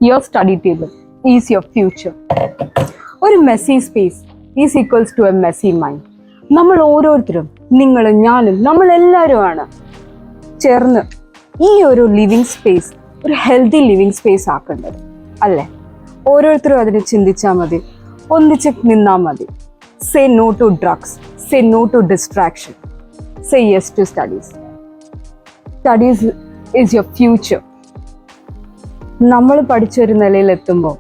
Your study table is your future. ഒരു messy space is equals to a messy mind. നമ്മൾ ഓരോരുത്തരും, നിങ്ങളും ഞാനും, നമ്മളെല്ലാവരുമാണ് ചേർന്ന് ഈ ഒരു ലിവിങ് സ്പേസ് ഒരു ഹെൽത്തി ലിവിങ് സ്പേസ് ആക്കേണ്ടത് അല്ലേ? ഓരോരുത്തരും അതിനെ ചിന്തിച്ചാൽ മതി, ഒന്നിച്ച് നിന്നാൽ മതി. Say no to drugs, say no to distraction, say yes to studies. Studies is your future. നമ്മൾ പഠിച്ചൊരു നിലയിലെത്തുമ്പോൾ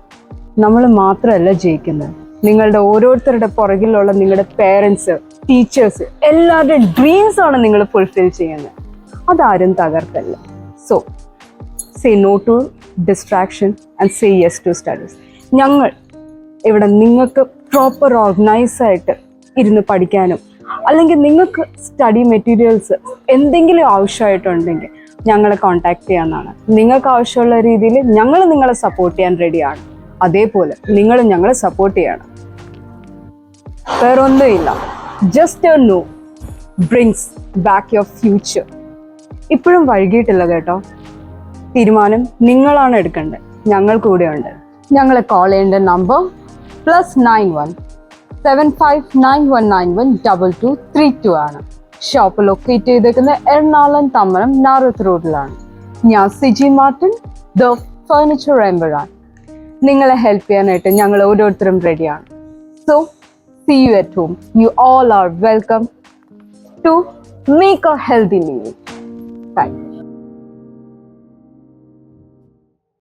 നമ്മൾ മാത്രമല്ല ജയിക്കുന്നത്, നിങ്ങളുടെ ഓരോരുത്തരുടെ പുറകിലുള്ള നിങ്ങളുടെ പേരൻസ്, ടീച്ചേഴ്സ്, എല്ലാവരുടെയും ഡ്രീംസ് ആണ് നിങ്ങൾ ഫുൾഫിൽ ചെയ്യുന്നത്. അതാരും തകർക്കല്ല. So say no to distraction and say yes to studies. ഞങ്ങൾ ഇവിടെ നിങ്ങൾക്ക് പ്രോപ്പർ ഓർഗനൈസായിട്ട് ഇരുന്ന് പഠിക്കാനും അല്ലെങ്കിൽ നിങ്ങൾക്ക് സ്റ്റഡി മെറ്റീരിയൽസ് എന്തെങ്കിലും ആവശ്യമായിട്ടുണ്ടെങ്കിൽ ഞങ്ങളെ കോൺടാക്ട് ചെയ്യാവുന്നതാണ്. നിങ്ങൾക്ക് ആവശ്യമുള്ള രീതിയിൽ ഞങ്ങൾ നിങ്ങളെ സപ്പോർട്ട് ചെയ്യാൻ റെഡിയാണ്. അതേപോലെ നിങ്ങൾ ഞങ്ങളെ സപ്പോർട്ട് ചെയ്യണം. വേറൊന്നുമില്ല. Just a no brings back your future. ഇപ്പോഴും വൈകിട്ടില്ല കേട്ടോ. തീരുമാനം നിങ്ങളാണ് എടുക്കേണ്ടത്. ഞങ്ങൾ കൂടെയുണ്ട്. ഞങ്ങളെ കോൾ ചെയ്യേണ്ട നമ്പർ +91 7591912232 ആണ്. ഷോപ്പ് ലൊക്കേറ്റ് ചെയ്തേക്കുന്നത് എറണാകുളം തമ്മനം നാറത്ത് റോഡിലാണ്. ഞാൻ സിജി മാർട്ടിൻ, ദ ഫർണിച്ചർ എംപറാണ്. നിങ്ങളെ ഹെൽപ്പ് ചെയ്യാനായിട്ട് ഞങ്ങൾ ഓരോരുത്തരും റെഡിയാണ്. So see you at home. You all are welcome to make a healthy living. Bye.